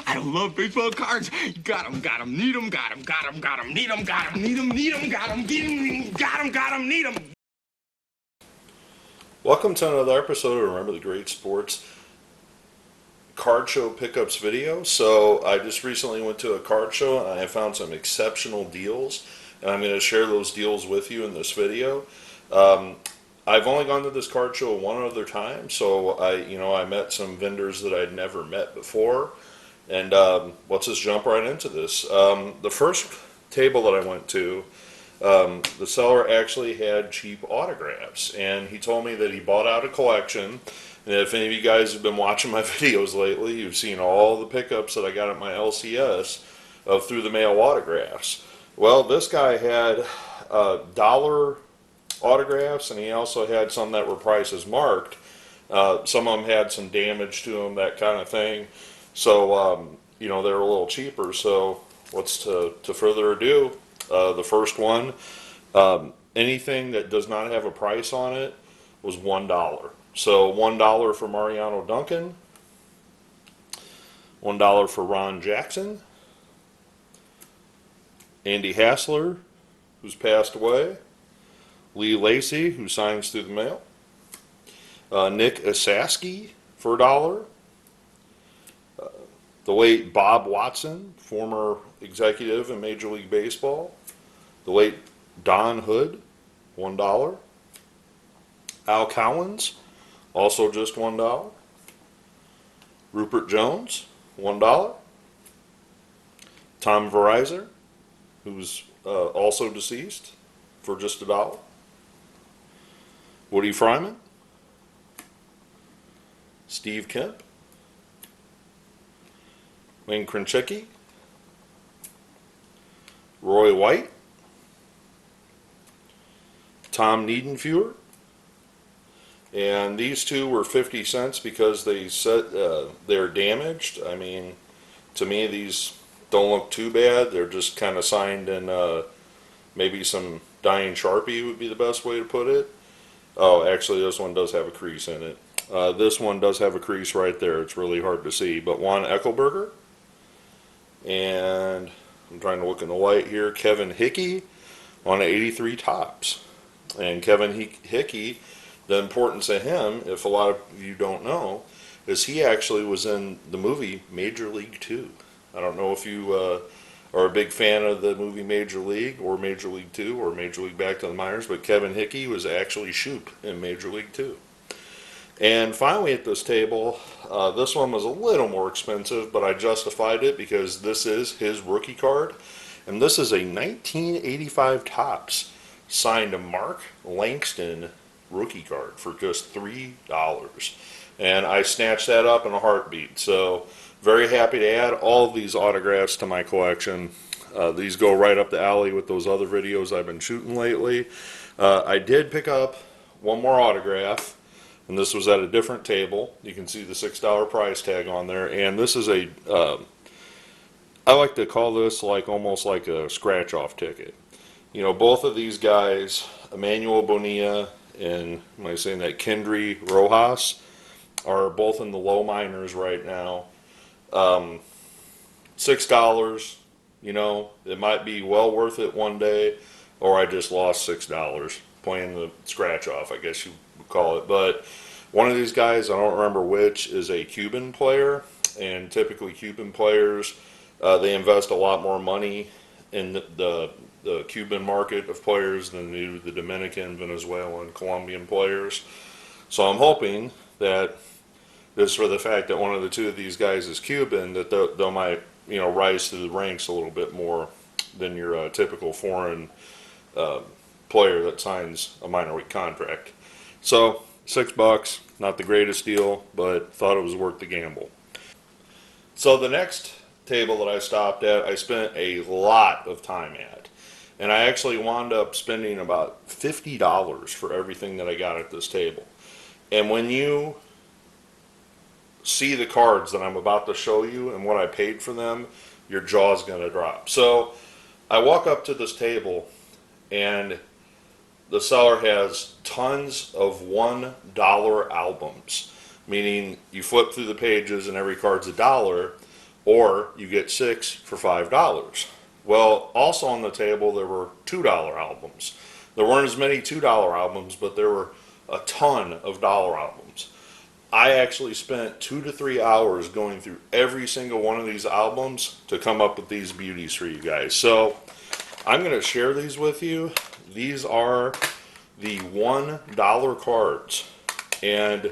I love baseball cards. Got 'em, need 'em, got 'em, need 'em, need 'em, need 'em, got 'em, got 'em, need 'em. Welcome to another episode of Remember the Great Sports card show pickups video. So I just recently went to a card show and I found some exceptional deals, and I'm going to share those deals with you in this video. I've only gone to this card show one other time, so I met some vendors that I'd never met before, and let's just jump right into this. The first table that I went to, the seller actually had cheap autographs, and he told me that he bought out a collection. And if any of you guys have been watching my videos lately, you've seen all the pickups that I got at my LCS of through the mail autographs. Well, this guy had dollar autographs, and he also had some that were prices marked. Some of them had some damage to them, that kind of thing. So, they were a little cheaper. So, what's to further ado? The first one, anything that does not have a price on it was $1. So $1 for Mariano Duncan, $1 for Ron Jackson, Andy Hassler, who's passed away, Lee Lacy, who signs through the mail, Nick Esaski for $1, the late Bob Watson, former executive in Major League Baseball, the late Don Hood, $1, Al Cowens, also just $1, Rupert Jones, $1, Tom Verizon, who's also deceased, for just $1, Woody Fryman, Steve Kemp, Wayne Krenchicki, Roy White, Tom Niedenfuhr, and these two were 50 cents because they said they're damaged. I mean, to me, these don't look too bad. They're just kind of signed in maybe some dying Sharpie would be the best way to put it. Oh, actually, this one does have a crease in it. This one does have a crease right there. It's really hard to see. But Juan Eckelberger, and I'm trying to look in the light here, Kevin Hickey on 83 Topps. And Kevin Hickey, the importance of him, if a lot of you don't know, is he actually was in the movie Major League 2. I don't know if you are a big fan of the movie Major League or Major League 2 or Major League Back to the Minors, but Kevin Hickey was actually Sharpe in Major League 2. And finally at this table, this one was a little more expensive, but I justified it because this is his rookie card. And this is a 1985 Topps signed to Mark Langston rookie card for just $3, and I snatched that up in a heartbeat. So very happy to add all of these autographs to my collection. These go right up the alley with those other videos I've been shooting lately. I did pick up one more autograph, and this was at a different table. You can see the $6 price tag on there, and this is a I like to call this almost like a scratch off ticket. Both of these guys, Emmanuel Bonilla and, am I saying that, Kendry Rojas, are both in the low minors right now. $6, it might be well worth it one day, or I just lost $6 playing the scratch off, I guess you would call it. But one of these guys, I don't remember which, is a Cuban player, and typically Cuban players, they invest a lot more money in the Cuban market of players than do the Dominican, Venezuelan, Colombian players. So I'm hoping that just for the fact that one of the two of these guys is Cuban, that they might rise through the ranks a little bit more than your typical foreign player that signs a minor league contract. So $6, not the greatest deal, but thought it was worth the gamble. So the next table that I stopped at, I spent a lot of time at. And I actually wound up spending about $50 for everything that I got at this table. And when you see the cards that I'm about to show you and what I paid for them, your jaw's going to drop. So I walk up to this table, and the seller has tons of $1 albums, meaning you flip through the pages and every card's $1, or you get 6 for $5. Well, also on the table there were $2 albums. There weren't as many $2 albums, but there were a ton of dollar albums. I actually spent 2 to 3 hours going through every single one of these albums to come up with these beauties for you guys. So I'm going to share these with you. These are the $1 cards, and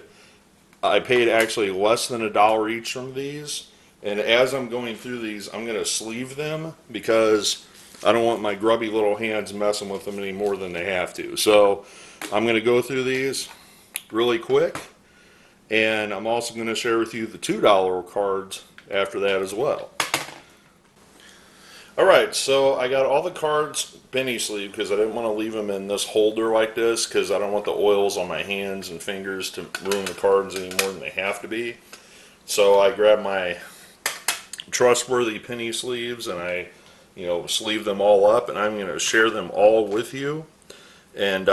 I paid actually less than $1 each from these. And as I'm going through these, I'm going to sleeve them because I don't want my grubby little hands messing with them any more than they have to. So I'm going to go through these really quick, and I'm also going to share with you the $2 cards after that as well. Alright, so I got all the cards penny sleeve because I didn't want to leave them in this holder like this because I don't want the oils on my hands and fingers to ruin the cards any more than they have to be. So I grabbed my trustworthy penny sleeves and I sleeve them all up, and I'm going to share them all with you. And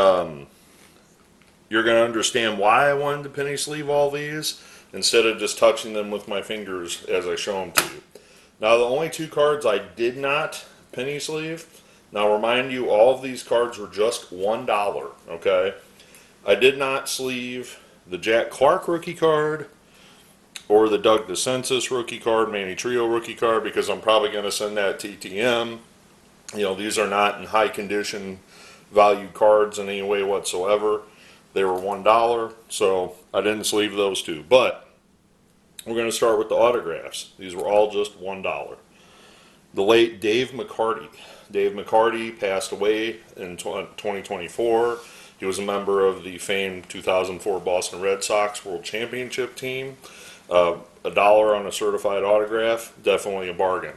you're going to understand why I wanted to penny sleeve all these instead of just touching them with my fingers as I show them to you. Now, the only 2 cards I did not penny sleeve, now remind you, all of these cards were just $1, okay? I did not sleeve the Jack Clark rookie card or the Doug DeCensis rookie card, Manny Trio rookie card, because I'm probably going to send that TTM. These are not in high condition valued cards in any way whatsoever. They were $1, so I didn't sleeve those 2. But we're going to start with the autographs. These were all just $1. The late Dave McCarty. Dave McCarty passed away in 2024. He was a member of the famed 2004 Boston Red Sox World Championship team. $1 on a certified autograph, definitely a bargain.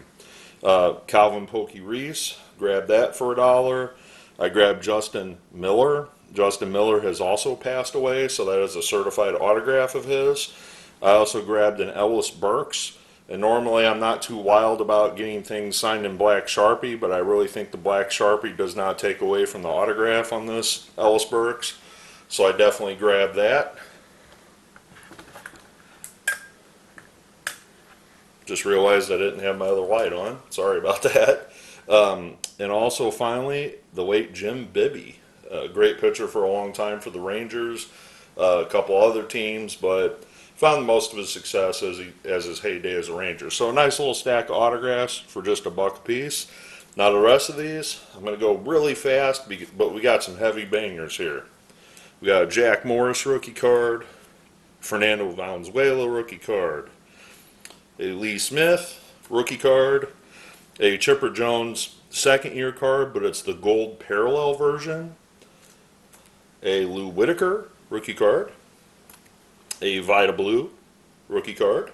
Calvin Pokey Reese, grabbed that for $1. I grabbed Justin Miller. Justin Miller has also passed away, so that is a certified autograph of his. I also grabbed an Ellis Burks, and normally I'm not too wild about getting things signed in black Sharpie, but I really think the black Sharpie does not take away from the autograph on this Ellis Burks, so I definitely grabbed that. Just realized I didn't have my other light on. Sorry about that. And also, finally, the late Jim Bibby. A great pitcher for a long time for the Rangers, a couple other teams, but found most of his success as his heyday as a Ranger. So a nice little stack of autographs for just $1 a piece. Now the rest of these, I'm going to go really fast, but we got some heavy bangers here. We got a Jack Morris rookie card, Fernando Valenzuela rookie card, a Lee Smith rookie card, a Chipper Jones second year card, but it's the gold parallel version, a Lou Whitaker rookie card, a Vita Blue rookie card,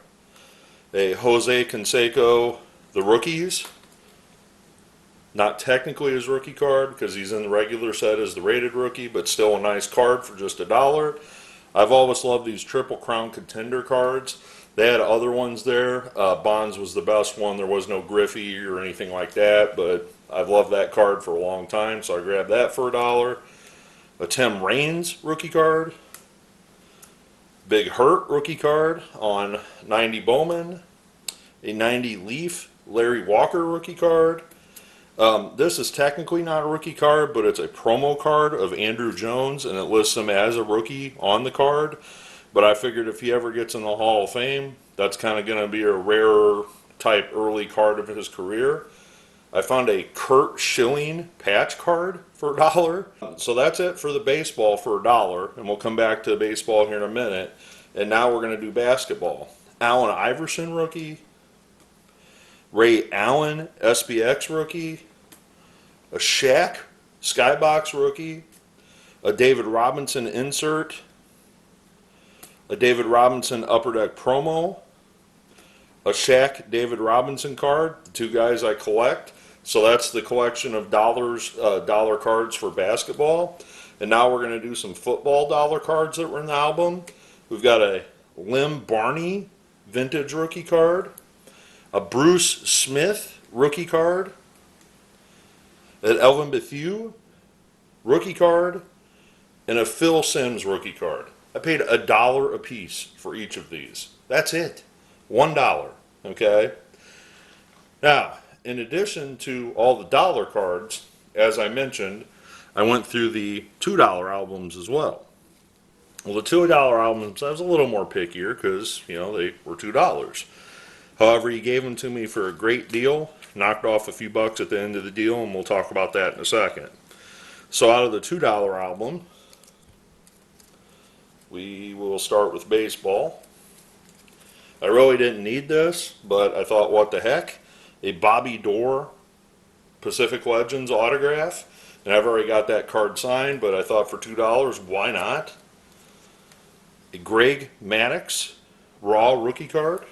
a Jose Canseco, the rookies, not technically his rookie card because he's in the regular set as the rated rookie, but still a nice card for just $1. I've always loved these Triple Crown Contender cards. They had other ones there. Bonds was the best one. There was no Griffey or anything like that, but I've loved that card for a long time, so I grabbed that for $1. A Tim Raines rookie card, Big Hurt rookie card on 90 Bowman, a 90 Leaf Larry Walker rookie card. This is technically not a rookie card, but it's a promo card of Andrew Jones, and it lists him as a rookie on the card. But I figured if he ever gets in the Hall of Fame, that's kind of going to be a rarer type early card of his career. I found a Kurt Schilling patch card for $1. So that's it for the baseball for $1, and we'll come back to baseball here in a minute. And now we're going to do basketball. Allen Iverson rookie, Ray Allen SPX rookie, a Shaq Skybox rookie, a David Robinson insert, a David Robinson Upper Deck promo, a Shaq David Robinson card, the 2 guys I collect. So that's the collection of dollar cards for basketball. And now we're going to do some football dollar cards that were in the album. We've got a Lim Barney vintage rookie card, a Bruce Smith rookie card, an Elvin Bethune rookie card, and a Phil Simms rookie card. I paid $1 a piece for each of these. That's it. $1. Okay? Now, in addition to all the dollar cards, as I mentioned, I went through the $2 albums as well. Well, the $2 albums, I was a little more pickier because, you know, they were $2. However, he gave them to me for a great deal, knocked off a few bucks at the end of the deal, and we'll talk about that in a second. So out of the $2 album, we will start with baseball. I really didn't need this, but I thought, what the heck? A Bobby Doerr Pacific Legends autograph. And I've already got that card signed, but I thought for $2, why not? A Greg Maddux Raw rookie card.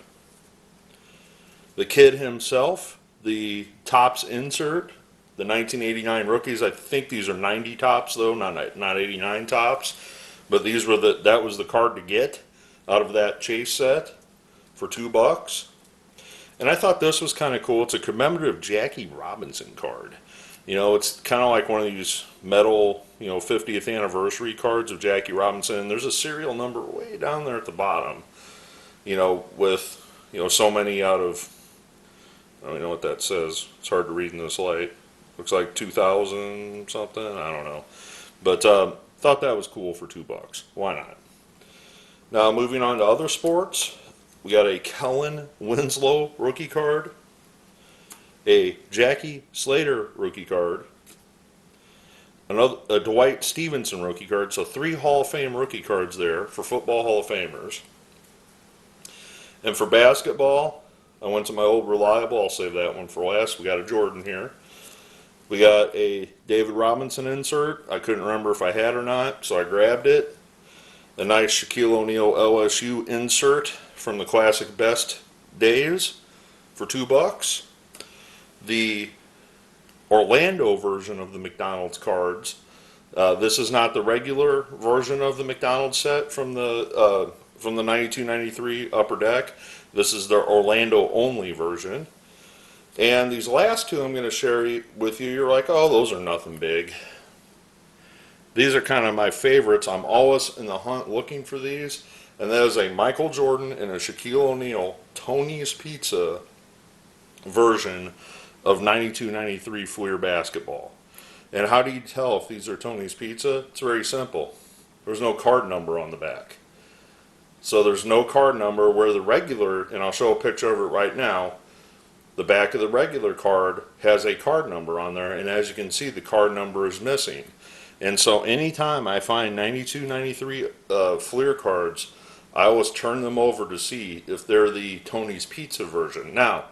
The kid himself, the Topps insert, the 1989 rookies. I think these are 90 Topps though, not 89 Topps. But these were that was the card to get out of that chase set for $2. And I thought this was kind of cool. It's a commemorative Jackie Robinson card. You know, it's kind of like one of these metal, 50th anniversary cards of Jackie Robinson. There's a serial number way down there at the bottom, with, so many out of, I don't even know what that says. It's hard to read in this light. Looks like 2000 something. I don't know. But thought that was cool for $2. Why not? Now, moving on to other sports. We got a Kellen Winslow rookie card, a Jackie Slater rookie card, a Dwight Stevenson rookie card, so 3 Hall of Fame rookie cards there for football Hall of Famers. And for basketball, I went to my old reliable, I'll save that one for last. We got a Jordan here. We got a David Robinson insert. I couldn't remember if I had or not, so I grabbed it. A nice Shaquille O'Neal LSU insert from the classic Best Days for $2. The Orlando version of the McDonald's cards. This is not the regular version of the McDonald's set from the 92-93 Upper Deck. This is the Orlando only version. And these last two I'm going to share with you. You're like, oh, those are nothing big. These are kind of my favorites. I'm always in the hunt looking for these. And that is a Michael Jordan and a Shaquille O'Neal Tony's Pizza version of 92-93 Fleer basketball. And how do you tell if these are Tony's Pizza? It's very simple. There's no card number on the back. So there's no card number where the regular, and I'll show a picture of it right now, the back of the regular card has a card number on there, and as you can see, the card number is missing. And so anytime I find 92-93 Fleer cards, I always turn them over to see if they're the Tony's Pizza version. Now,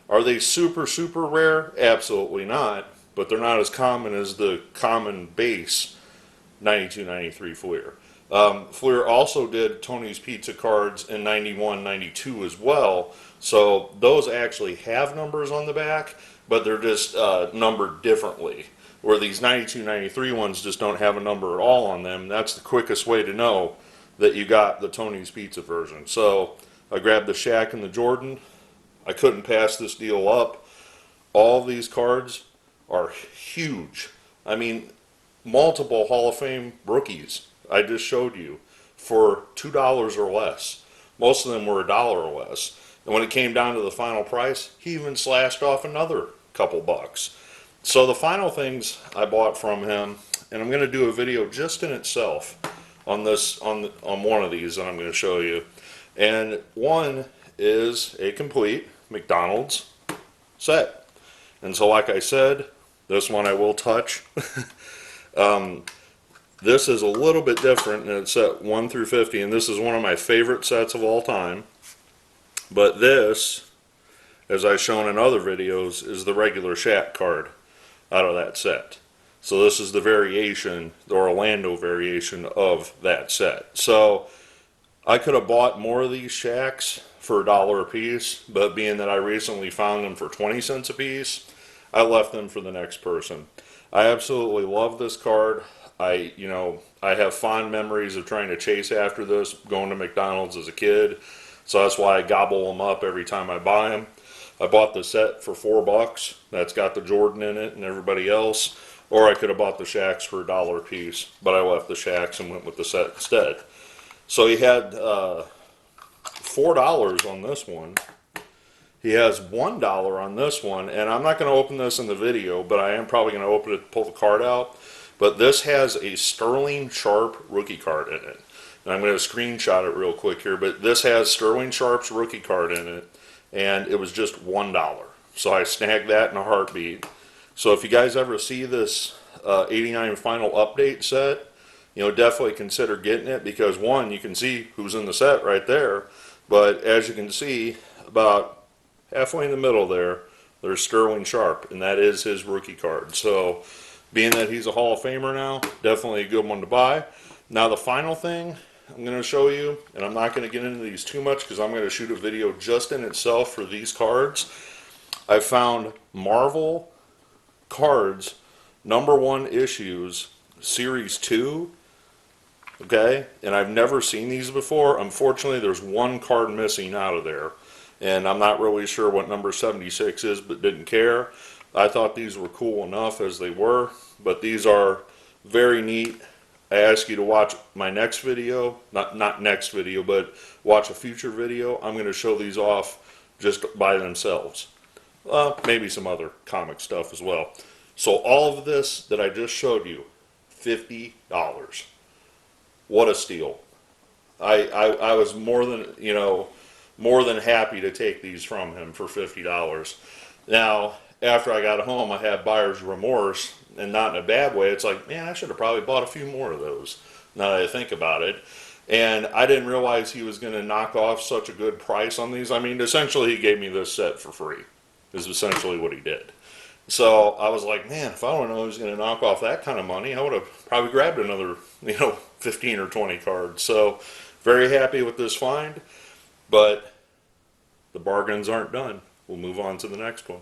are they super, super rare? Absolutely not, but they're not as common as the common base 92-93 Fleer. Fleer also did Tony's Pizza cards in 91-92 as well, so those actually have numbers on the back, but they're just numbered differently. Where these 92-93 ones just don't have a number at all on them. That's the quickest way to know that you got the Tony's Pizza version. So I grabbed the Shaq and the Jordan. I couldn't pass this deal up. All of these cards are huge. I mean, multiple Hall of Fame rookies I just showed you for $2 or less. Most of them were $1 or less. And when it came down to the final price, he even slashed off another couple bucks. So the final things I bought from him, and I'm going to do a video just in itself on this on one of these that I'm going to show you. And one is a complete McDonald's set. And so like I said, this one I will touch. This is a little bit different, and it's set 1 through 50, and this is one of my favorite sets of all time. But this, as I've shown in other videos, is the regular Shaq card out of that set. So this is the variation, the Orlando variation of that set. So I could have bought more of these Shaqs for $1 a piece, but being that I recently found them for 20 cents a piece, I left them for the next person. I absolutely love this card. I have fond memories of trying to chase after this, going to McDonald's as a kid. So that's why I gobble them up every time I buy them. I bought the set for $4. That's got the Jordan in it and everybody else. Or I could have bought the Shaqs for $1 a piece, but I left the Shaqs and went with the set instead. So he had $4 on this one. He has $1 on this one, and I'm not going to open this in the video, but I am probably going to open it, pull the card out. But this has a Sterling Sharpe rookie card in it. And I'm going to screenshot it real quick here, but this has Sterling Sharpe's rookie card in it, and it was just $1. So I snagged that in a heartbeat. So if you guys ever see this 89 final update set, you know, definitely consider getting it, because one, you can see who's in the set right there, but as you can see, about halfway in the middle there's Sterling Sharpe, and that is his rookie card. So being that he's a Hall of Famer now, definitely a good one to buy. Now the final thing I'm going to show you, and I'm not going to get into these too much because I'm going to shoot a video just in itself for these cards. I found Marvel cards, #1 issues, Series 2. Okay, and I've never seen these before. Unfortunately, there's one card missing out of there, and I'm not really sure what number 76 is, but didn't care. I thought these were cool enough as they were, but these are very neat. I ask you to watch my next video, not next video, but watch a future video. I'm going to show these off just by themselves. Maybe some other comic stuff as well. So all of this that I just showed you, $50. What a steal. I was more than happy to take these from him for $50. Now, after I got home, I had buyer's remorse, and not in a bad way. It's like, man, I should have probably bought a few more of those, now that I think about it. And I didn't realize he was going to knock off such a good price on these. I mean, essentially, he gave me this set for free, is essentially what he did. So I was like, man, if I don't know he was going to knock off that kind of money, I would have probably grabbed another, 15 or 20 cards. So very happy with this find, but the bargains aren't done. We'll move on to the next one.